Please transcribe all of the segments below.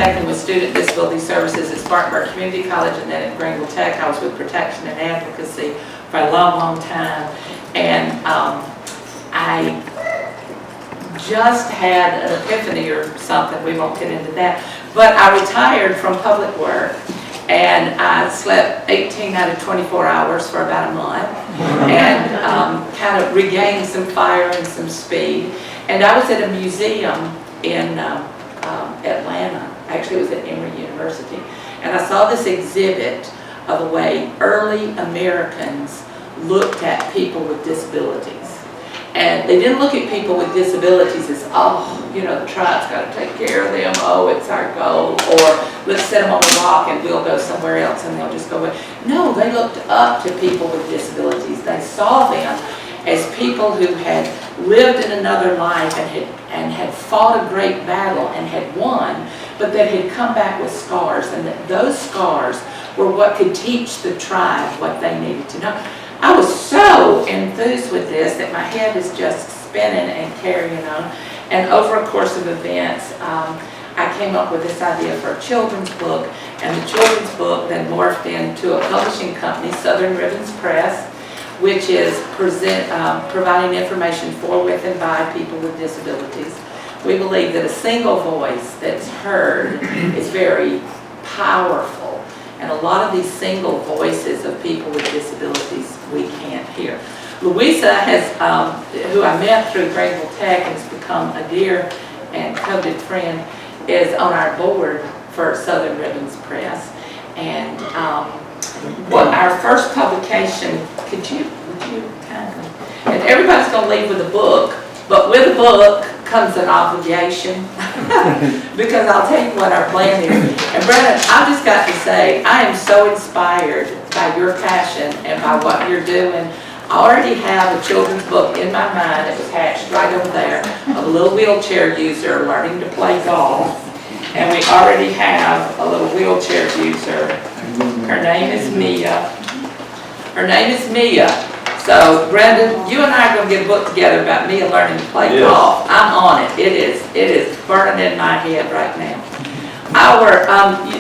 contacting with Student Disability Services at Spartanburg Community College and then at Greenville Tech. I was with Protection and Advocacy for a long, long time. And I just had an epiphany or something, we won't get into that. But I retired from public work and I slept 18 out of 24 hours for about a month and kind of regained some fire and some speed. And I was at a museum in Atlanta. Actually, it was at Emory University. And I saw this exhibit of the way early Americans looked at people with disabilities. And they didn't look at people with disabilities as, oh, you know, the tribe's got to take care of them, oh, it's our goal, or let's set them on a rock and we'll go somewhere else and they'll just go away. No, they looked up to people with disabilities. They saw them as people who had lived in another life and had fought a great battle and had won, but that had come back with scars, and that those scars were what could teach the tribe what they needed to know. I was so enthused with this that my head is just spinning and carrying on. And over a course of events, I came up with this idea for a children's book, and the children's book then morphed into a publishing company, Southern Ribbons Press, which is providing information for, with, and by people with disabilities. We believe that a single voice that's heard is very powerful, and a lot of these single voices of people with disabilities we can't hear. Louisa has, who I met through Greenville Tech and has become a dear and coveted friend, is on our board for Southern Ribbons Press. And what our first publication, would you kindly, and everybody's going to leave with a book, but with a book comes an obligation, because I'll tell you what our plan is. And Brennan, I've just got to say, I am so inspired by your passion and by what you're doing. I already have a children's book in my mind that was hatched right over there of a little wheelchair user learning to play golf. And we already have a little wheelchair user. Her name is Mia. Her name is Mia. So, Brendan, you and I are going to get a book together about Mia learning to play golf. I'm on it. It is burning in my head right now.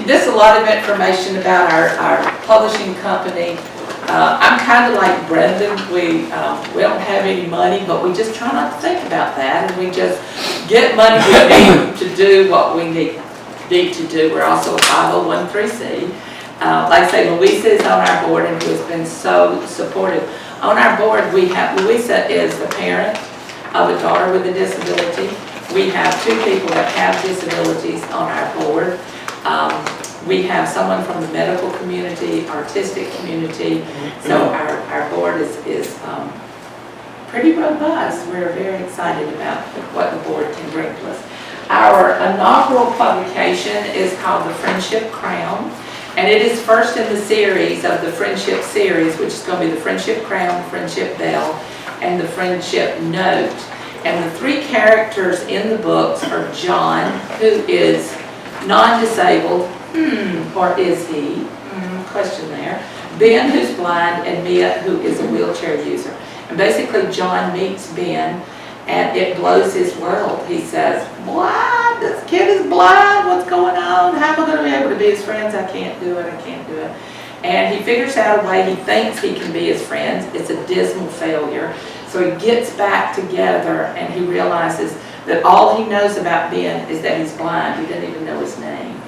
This is a lot of information about our publishing company. I'm kind of like Brendan. We don't have any money, but we just try not to think about that, and we just get money we need to do what we need to do. We're also a 501(c)(3). Like I say, Louisa is on our board and who has been so supportive. On our board, we have, Louisa is the parent of a daughter with a disability. We have 2 people that have disabilities on our board. We have someone from the medical community, artistic community. So our board is pretty robust. We're very excited about what the board can bring to us. Our inaugural publication is called The Friendship Crown. And it is first in the series of the Friendship series, which is going to be the Friendship Crown, Friendship Bell, and the Friendship Note. And the 3 characters in the books are John, who is non-disabled, or is he? Question there. Ben, who's blind, and Mia, who is a wheelchair user. And basically, John meets Ben, and it blows his world. He says, what? This kid is blind? What's going on? How am I going to be able to be his friends? I can't do it. I can't do it. And he figures out a way. He thinks he can be his friends. It's a dismal failure. So he gets back together and he realizes that all he knows about Ben is that he's blind. He doesn't even know his name.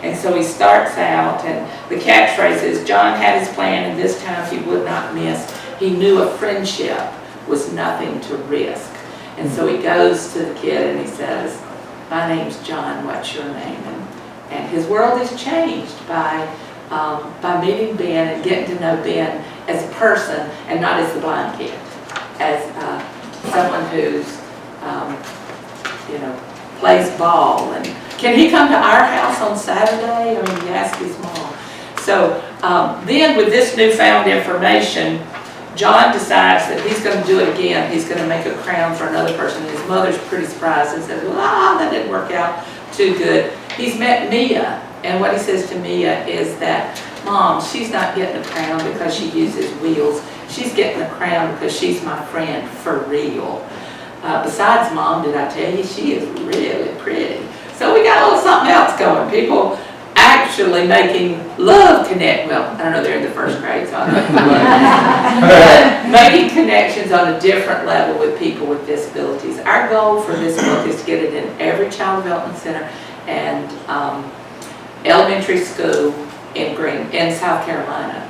And so he starts out, and the catchphrase is, John had his plan and this time he would not miss. He knew a friendship was nothing to risk. And so he goes to the kid and he says, my name's John, what's your name? And his world is changed by meeting Ben and getting to know Ben as a person and not as the blind kid, as someone who's, plays ball. And can he come to our house on Saturday? I mean, you ask his mom. So then with this newfound information, John decides that he's going to do it again. He's going to make a crown for another person. His mother's pretty surprised and says, well, that didn't work out too good. He's met Mia, and what he says to Mia is that, Mom, she's not getting a crown because she uses wheels. She's getting a crown because she's my friend for real. Besides, Mom, did I tell you, she is really pretty. So we got a little something else going. People actually making love connect. Well, I don't know, they're in the first grade, so I don't know. But making connections on a different level with people with disabilities. Our goal for this book is to get it in every child development center and elementary school in South Carolina.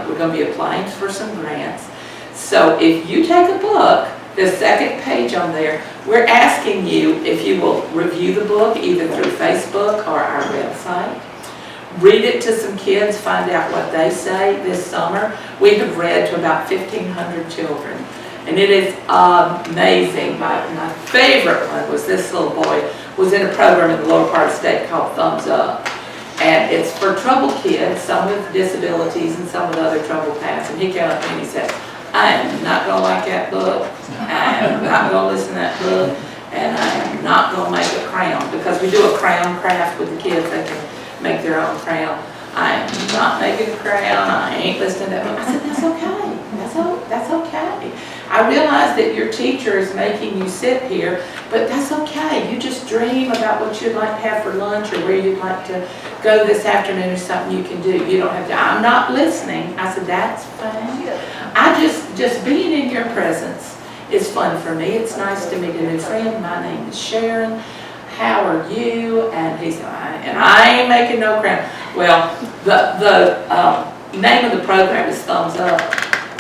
We're going to be applying for some grants. So if you take a book, the second page on there, we're asking you if you will review the book either through Facebook or our website. Read it to some kids, find out what they say. This summer, we have read to about 1,500 children. And it is amazing. My favorite one was this little boy was in a program in the lower part of the state called Thumbs Up. And it's for troubled kids, some with disabilities and some with other troubled paths. And he came up to me and he said, I am not going to like that book. I am not going to listen to that book. And I am not going to make a crown. Because we do a crown craft with the kids. They can make their own crown. I am not making a crown. I ain't listening to that book. I said, that's okay. That's okay. I realize that your teacher is making you sit here, but that's okay. You just dream about what you'd like to have for lunch or where you'd like to go this afternoon or something you can do. You don't have to, I'm not listening. I said, that's fine. I just being in your presence is fun for me. It's nice to meet a new friend. My name is Sharon. How are you? And he said, and I ain't making no crown. Well, the name of the program is Thumbs Up,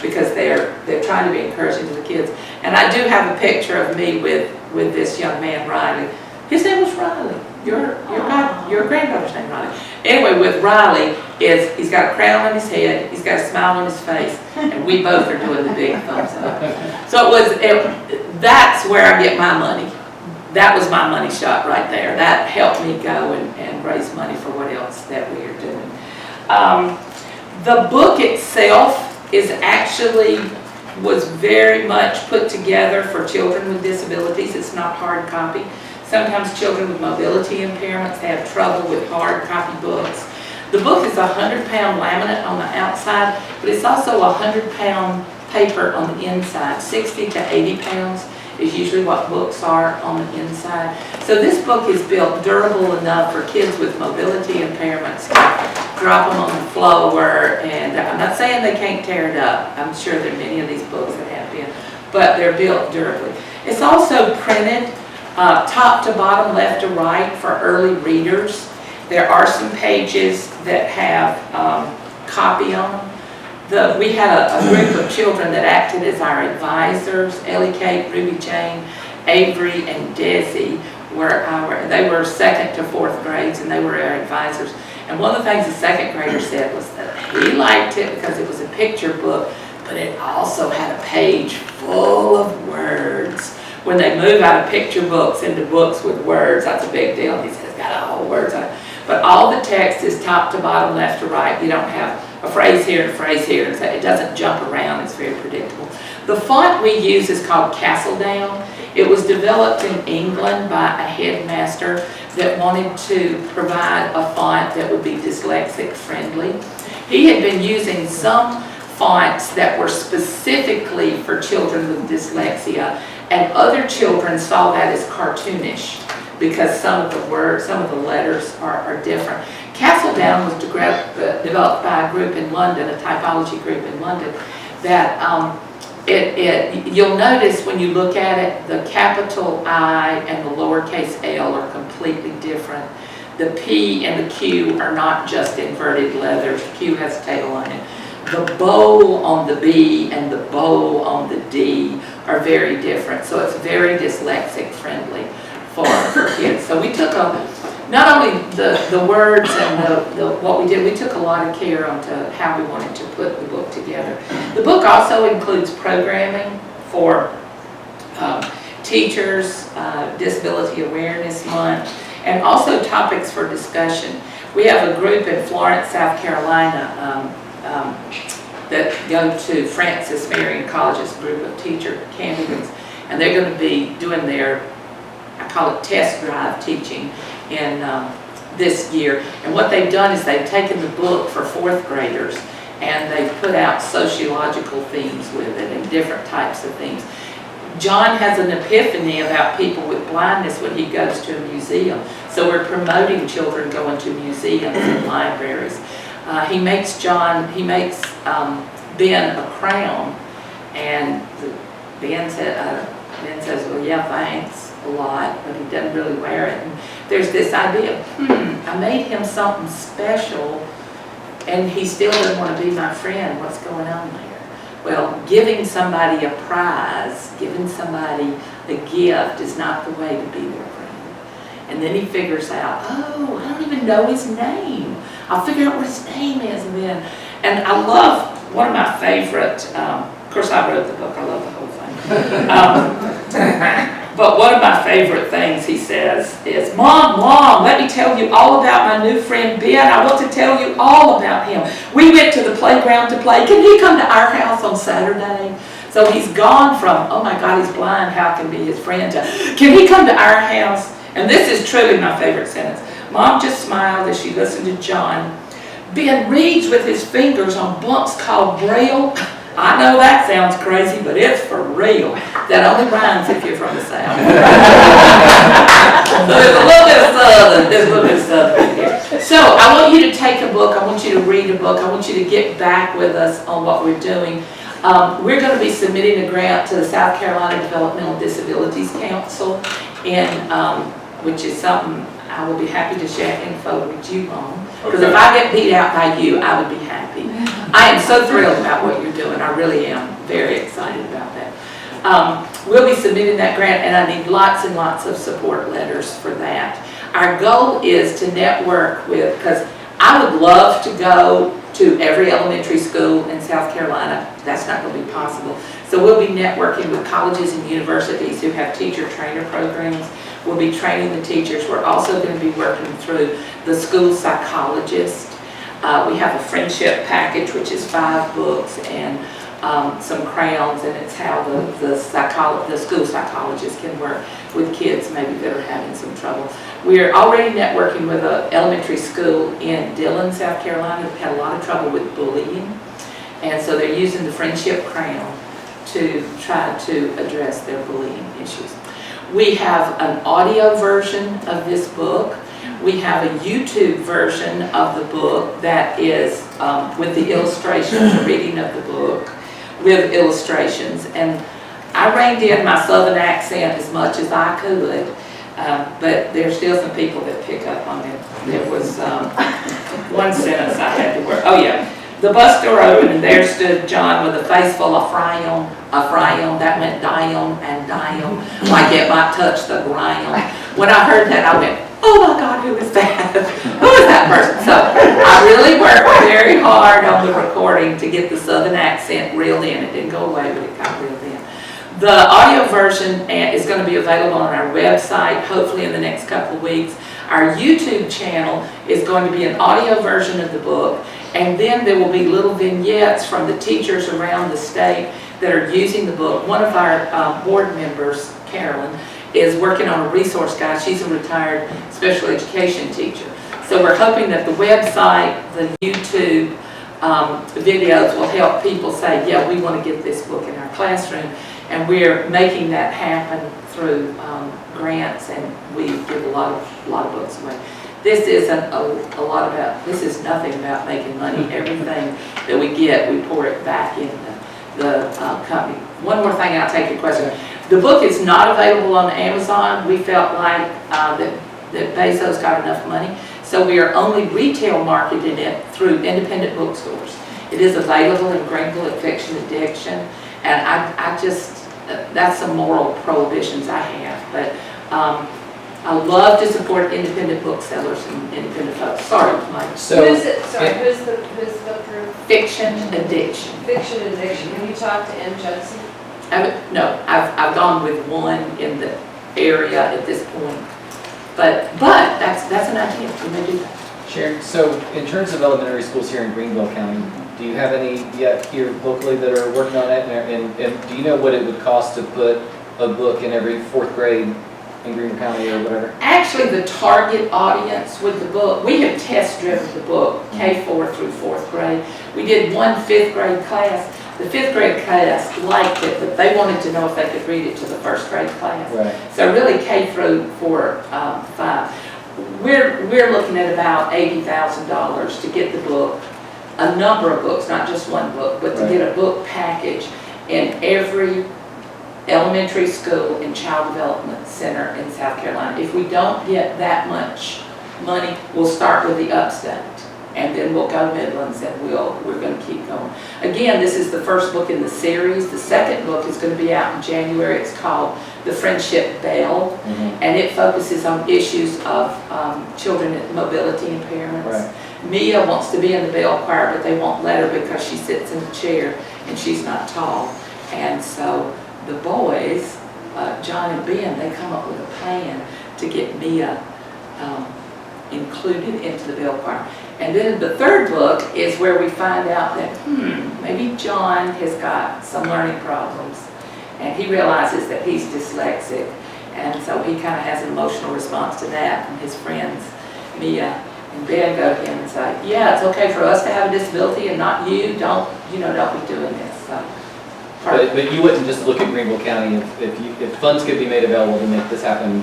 because they're trying to be encouraging to the kids. And I do have a picture of me with this young man, Riley. His name was Riley. Your granddaughter's name, Riley. Anyway, with Riley, he's got a crown on his head, he's got a smile on his face, and we both are doing the big thumbs up. So that's where I get my money. That was my money shot right there. That helped me go and raise money for what else that we are doing. The book itself was very much put together for children with disabilities. It's not hard copy. Sometimes children with mobility impairments have trouble with hard copy books. The book is a 100-pound laminate on the outside, but it's also a 100-pound paper on the inside. 60 to 80 pounds is usually what books are on the inside. So this book is built durable enough for kids with mobility impairments to drop them on the floor, and I'm not saying they can't tear it up. I'm sure there are many of these books that have been, but they're built durably. It's also printed top to bottom, left to right for early readers. There are some pages that have copy on them. We had a group of children that acted as our advisors. Ellie Kate, Ruby Jane, Avery, and Desi they were second to fourth grades, and they were our advisors. And one of the things the second grader said was that he liked it because it was a picture book, but it also had a page full of words. When they move out of picture books into books with words, that's a big deal. He says it's got all words on it. But all the text is top to bottom, left to right. You don't have a phrase here and a phrase here. It doesn't jump around. It's very predictable. The font we use is called Castledown. It was developed in England by a headmaster that wanted to provide a font that would be dyslexic friendly. He had been using some fonts that were specifically for children with dyslexia, and other children saw that as cartoonish because some of the letters are different. Castledown was developed by a group in London, a typology group in London, that you'll notice when you look at it, the capital I and the lowercase l are completely different. The P and the Q are not just inverted letters. Q has a tail on it. The bowl on the B and the bowl on the D are very different. So it's very dyslexic friendly for kids. So we took not only the words and what we did, we took a lot of care onto how we wanted to put the book together. The book also includes programming for teachers, Disability Awareness Month, and also topics for discussion. We have a group in Florence, South Carolina that go to Francis Marion College's group of teacher candidates, and they're going to be doing their, I call it test drive teaching in this year. And what they've done is they've taken the book for fourth graders and they've put out sociological themes with it and different types of themes. John has an epiphany about people with blindness when he goes to a museum. So we're promoting children going to museums and libraries. He makes Ben a crown, and Ben says, well, yeah, thanks a lot, but he doesn't really wear it. And there's this idea, I made him something special, and he still doesn't want to be my friend. What's going on there? Well, giving somebody a prize, giving somebody a gift is not the way to be their friend. And then he figures out, oh, I don't even know his name. I'll figure out what his name is, and I love, one of my favorite, of course I wrote the book, I love the whole thing. But one of my favorite things he says is, Mom, let me tell you all about my new friend Ben. I want to tell you all about him. We went to the playground to play. Can he come to our house on Saturday? So he's gone from, oh my God, he's blind, how can be his friend, to, can he come to our house? And this is truly my favorite sentence. Mom just smiled as she listened to John. Ben reads with his fingers on books called Braille. I know that sounds crazy, but it's for real. That only rhymes if you're from the South. So there's a little bit of Southern here. So I want you to take a book, I want you to read a book, I want you to get back with us on what we're doing. We're going to be submitting a grant to the South Carolina Developmental Disabilities Council, which is something I will be happy to share info with you on. Because if I get beat out by you, I would be happy. I am so thrilled about what you're doing. I really am very excited about that. We'll be submitting that grant, and I need lots and lots of support letters for that. Our goal is to network with, because I would love to go to every elementary school in South Carolina. That's not going to be possible. So we'll be networking with colleges and universities who have teacher trainer programs. We'll be training the teachers. We're also going to be working through the school psychologist. We have a friendship package, which is 5 books and some crayons, and it's how the school psychologist can work with kids maybe that are having some trouble. We're already networking with an elementary school in Dillon, South Carolina, that had a lot of trouble with bullying, and so they're using the friendship crayon to try to address their bullying issues. We have an audio version of this book. We have a YouTube version of the book that is with the illustrations, a reading of the book with illustrations. And I reined in my Southern accent as much as I could, but there's still some people that pick up on it. There was one sentence I had to work. Oh yeah. The bus door opened, and there stood John with a face full of Fryon, that meant Dion and Dion, like it might touch the ground. When I heard that, I went, oh my God, who is that? Who is that person? So I really worked very hard on the recording to get the Southern accent reeled in. It didn't go away, but it got reeled in. The audio version is going to be available on our website, hopefully in the next couple of weeks. Our YouTube channel is going to be an audio version of the book, and then there will be little vignettes from the teachers around the state that are using the book. One of our board members, Carolyn, is working on a resource guide. She's a retired special education teacher. So we're hoping that the website, the YouTube videos will help people say, yeah, we want to get this book in our classroom. And we're making that happen through grants, and we give a lot of books away. This isn't this is nothing about making money. Everything that we get, we pour it back into the company. One more thing, I'll take your question. The book is not available on Amazon. We felt like that Bezos got enough money, so we are only retail marketing it through independent bookstores. It is available in Greenville at Fiction Addiction, and I just, that's some moral prohibitions I have, but I love to support independent booksellers and independent folks. Sorry, Mike. So, who's the book group? Fiction Addiction. Fiction Addiction. Have you talked to M. Judson? No, I've gone with one in the area at this point, but that's an idea. We may do that. Sharon, so in terms of elementary schools here in Greenville County, do you have any yet here locally that are working on it? And do you know what it would cost to put a book in every 4th grade in Greenville County or whatever? Actually, the target audience with the book, we have test driven the book K4 through 4th grade. We did one 5th grade class. The fifth grade class liked it, but they wanted to know if they could read it to the first grade class. Right. So really K through 5. We're looking at about $80,000 to get the book, a number of books, not just one book, but to Right. get a book package in every elementary school and child development center in South Carolina. If we don't get that much money, we'll start with the upstate, and then we'll go Midlands, and we're going to keep going. Again, this is the first book in the series. The second book is going to be out in January. It's called The Friendship Bell, and it focuses on issues of children with mobility impairments. Right. Mia wants to be in the bell choir, but they won't let her because she sits in the chair and she's not tall. And so the boys, John and Ben, they come up with a plan to get Mia included into the bell choir. And then the third book is where we find out that, maybe John has got some learning problems, and he realizes that he's dyslexic, and so he kind of has an emotional response to that, and his friends, Mia and Ben, go to him and say, yeah, it's okay for us to have a disability and not you, don't be doing this, so. But you wouldn't just look at Greenville County if funds could be made available to make this happen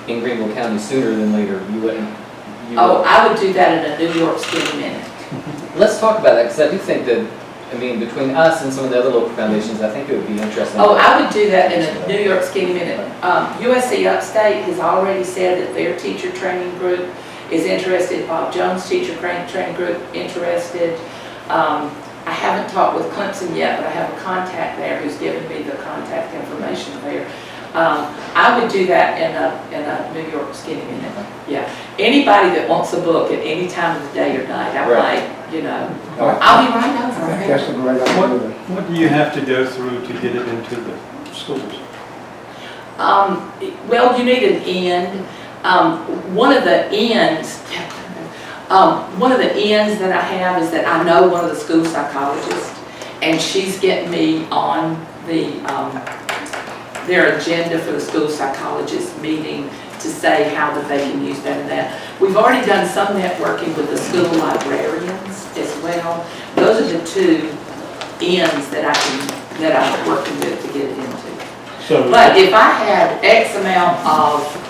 in Greenville County sooner than later, you wouldn't? I would do that in a New York Skinny Minute. Let's talk about that, because I do think that, I mean, between us and some of the other local foundations, I think it would be interesting. I would do that in a New York Skinny Minute. USC Upstate has already said that their teacher training group is interested, Bob Jones' teacher training group interested. I haven't talked with Clemson yet, but I have a contact there who's given me the contact information there. I would do that in a New York Skinny Minute. Yeah. Anybody that wants a book at any time of the day or night, I'm Right. like, I'll be right I over think that's there. a great idea. What do you have to go through to get it into the schools? Well, you need an end. One of the ends that I have is that I know one of the school psychologists, and she's getting me on their agenda for the school psychologist meeting to say how that they can use that and that. We've already done some networking with the school librarians as well. Those are the two ends that I'm working with to get it into. So, But if I had X amount of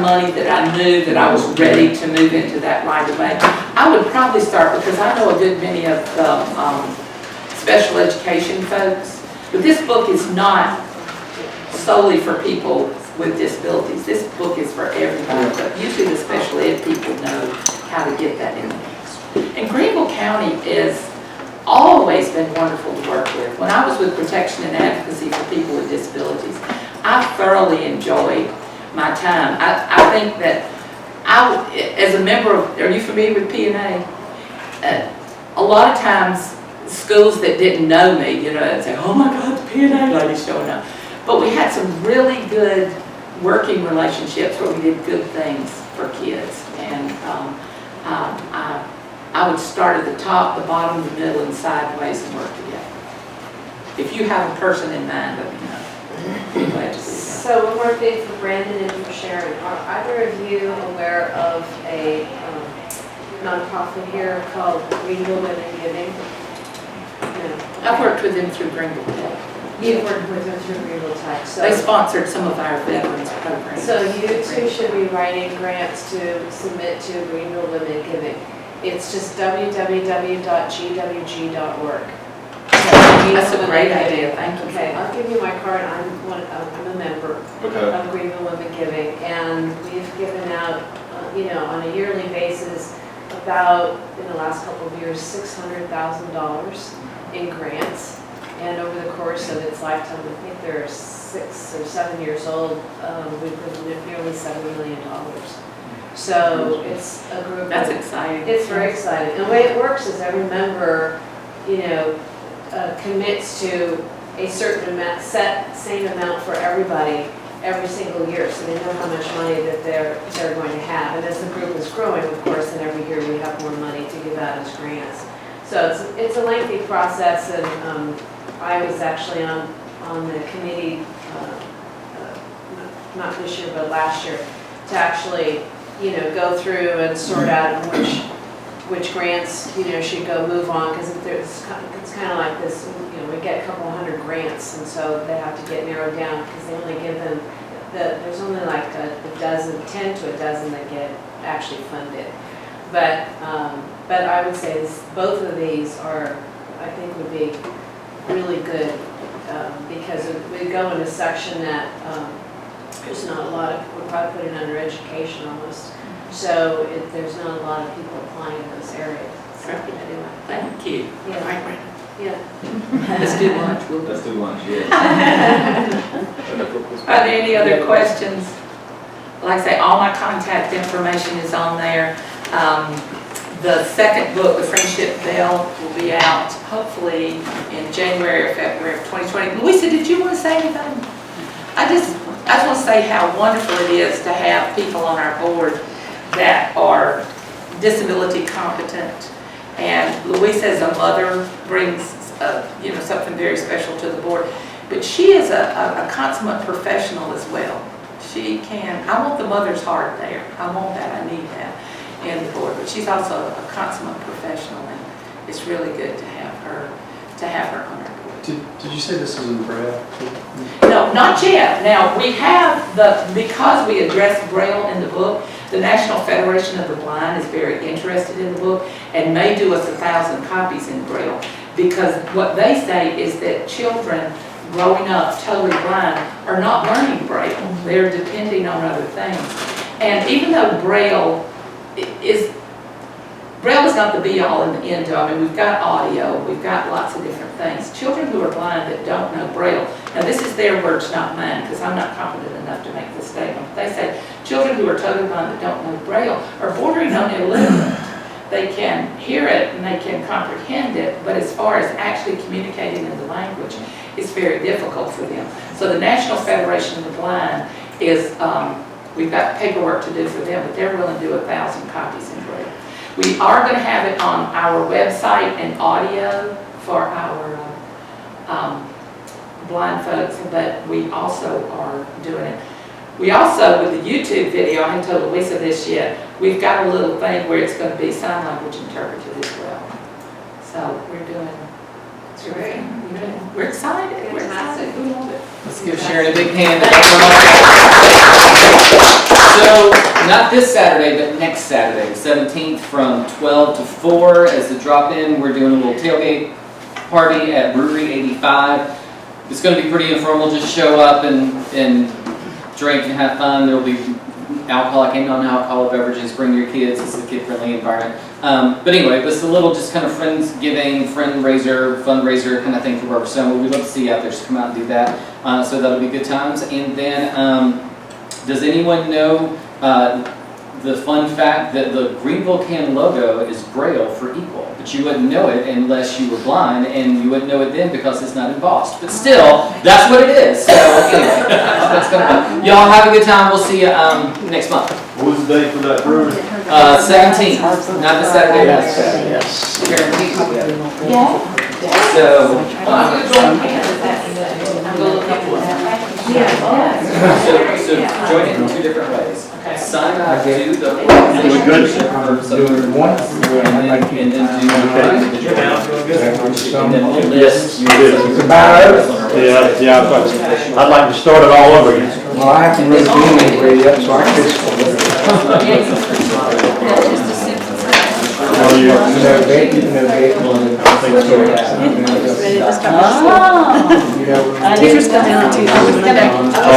money that I knew that I was ready to move into that right away, I would probably start, because I know a good many of the special education folks. But this book is not solely for people with disabilities. This book is for everybody, but usually the special ed people know how to get that in there. And Greenville County has always been wonderful to work with. When I was with Protection and Advocacy for People with Disabilities, I thoroughly enjoyed my time. I think that as a member of, are you familiar with P&A? A lot of times, schools that didn't know me, they'd say, oh my God, the P&A lady's showing up. But we had some really good working relationships where we did good things for kids. And I would start at the top, the bottom, the middle, and sideways and work together. If you have a person in mind, let me know. I'm glad to see that. So one more thing for Brandon and for Sharon. Are either of you aware of a nonprofit here called Greenville Women Giving? No. I've worked with them through Greenville Tech. You've worked with them through Greenville Tech. So, They sponsored some of our veterans programs. so you two should be writing grants to submit to Greenville Women Giving. It's just www.gwg.org. That's a great idea, thank you. Okay, I'll give you my card. I'm a member of Greenville Women Giving, and we've given out, on a yearly basis, about, in the last couple of years, $600,000 in grants. And over the course of its lifetime, I think they're 6 or 7 years old, we've given it nearly $7 million. So it's a group. That's exciting. It's very exciting. And the way it works is every member, commits to a certain amount, same amount for everybody every single year. So they know how much money that they're going to have. And as the group is growing, of course, then every year we have more money to give out as grants. So it's a lengthy process, and I was actually on the committee, not this year, but last year, to actually, go through and sort out which which grants, should go move on, because it's kind of like this, we get a couple hundred grants, and so they have to get narrowed down, because they only give them, there's only like a dozen, 10 to a dozen that get actually funded. But I would say both of these are, I think would be really good, because we go in a section that there's not a lot of, we're probably putting under education almost. So there's not a lot of people applying in those areas. So anyway, Thank you. Yeah. All right, Brandon. yeah. Let's do lunch. Let's do lunch, yeah. Are there any other questions? Like I say, all my contact information is on there. The second book, The Friendship Bell, will be out hopefully in January or February of 2020. Louisa, did you want to say anything? I just want to say how wonderful it is to have people on our board that are disability competent. And Louisa, as a mother, brings something very special to the board. But she is a consummate professional as well. She can, I want the mother's heart there. I want that, I need that in the board. But she's also a consummate professional, and it's really good to have her on our board. Did you say this is in Braille? No, not yet. Now, we have because we address Braille in the book, the National Federation of the Blind is very interested in the book and may do us 1,000 copies in Braille, because what they say is that children growing up totally blind are not learning Braille. They're depending on other things. And even though Braille is not the be-all and the end-all. I mean, we've got audio, we've got lots of different things. Children who are blind that don't know Braille, now this is their words, not mine, because I'm not competent enough to make this statement. They say children who are totally blind that don't know Braille are bordering on illiterate. They can hear it and they can comprehend it, but as far as actually communicating in the language, it's very difficult for them. So the National Federation of the Blind is, we've got paperwork to do for them, but they're willing to do 1,000 copies in Braille. We are going to have it on our website and audio for our blind folks, but we also are doing it. We also, with the YouTube video, I haven't told Louisa this yet, we've got a little thing where it's going to be sign language interpreted as well. So we're doing, we're excited. We're excited. We love it. Let's give Sharon a big hand. So, not this Saturday, but next Saturday, the 17th, from 12 to 4 as the drop-in. We're doing a little tailgate party at Brewery 85. It's going to be pretty informal. Just show up and drink and have fun. There will be alcoholic and non-alcoholic beverages. Bring your kids. It's a kid-friendly environment. But anyway, it's a little just kind of fundraiser kind of thing for Barbara Stone. We'd love to see you out there. Just come out and do that. So that'll be good times. And then, does anyone know the fun fact that the Greenville Can logo is Braille for equal? But you wouldn't know it unless you were blind, and you wouldn't know it then because it's not embossed. But still, that's what it is. So anyway, that's gonna happen. Y'all have a good time. We'll see you next month. What was the date for that brewery? 17th, not the Saturday. Yes. Guaranteed. Yeah. So, I'm going to join hands. I'm going to look up one. so join it in two different ways. Sign up to the Doing good. Doing one. And then do and then we'll list. It's about yeah. I'd like to start it all over again. Well, I haven't really been anywhere yet, so I just, Oh, yeah. bacon, I think so. Teachers come in on Tuesday. Oh,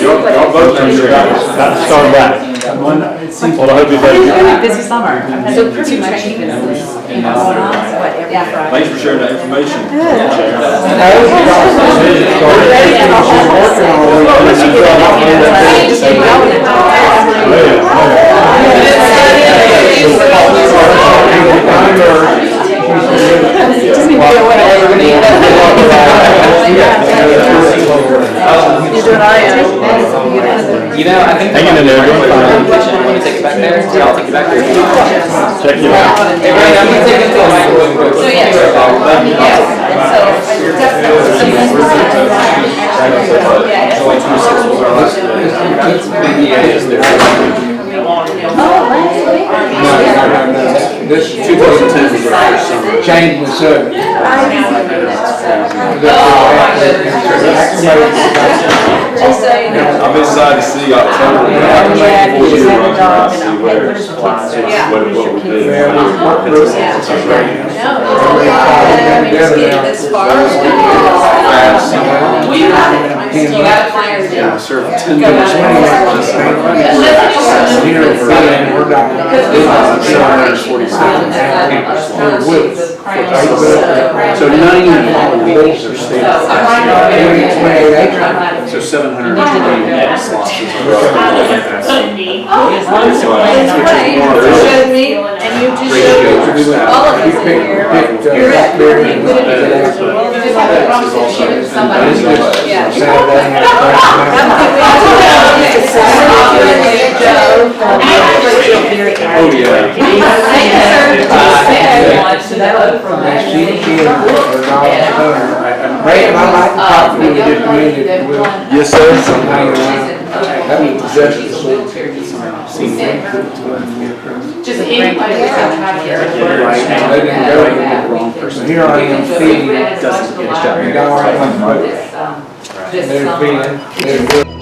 y'all both got to start back. Well, I hope you guys. Busy summer. So pretty much even Thanks for sharing that information. You know, I think Hang in there, doing fine. Want to take it back there? I'll take it back there. Check it out. Hey, Ray, I'm going to take it to the microwave. So, yes. This changing the subject. Just so you know. I'm excited to see October. Yeah, Before because you you have a run, dog see and where I'll pay for the kids. Yeah. what we do. Yeah, we- Yeah. That's great. No, it's all good. I mean, just getting this far. is good. Well, you got it. You got it for your Yeah, serve 10 Go minutes. ahead. So 90 holes are staying. So 720 slots is As long as you're playing on Right, it. you showed me, and you just showed all of us in here. You're right, you put it in there. You just have to promise to give it to somebody. Yeah. Oh, yeah. Ray, I like to talk to you just a minute, if you will. Yes, sir. Just anybody that's out here. They didn't go. So here I am feeding, Doesn't get his job. and God, This, they're feeding, they're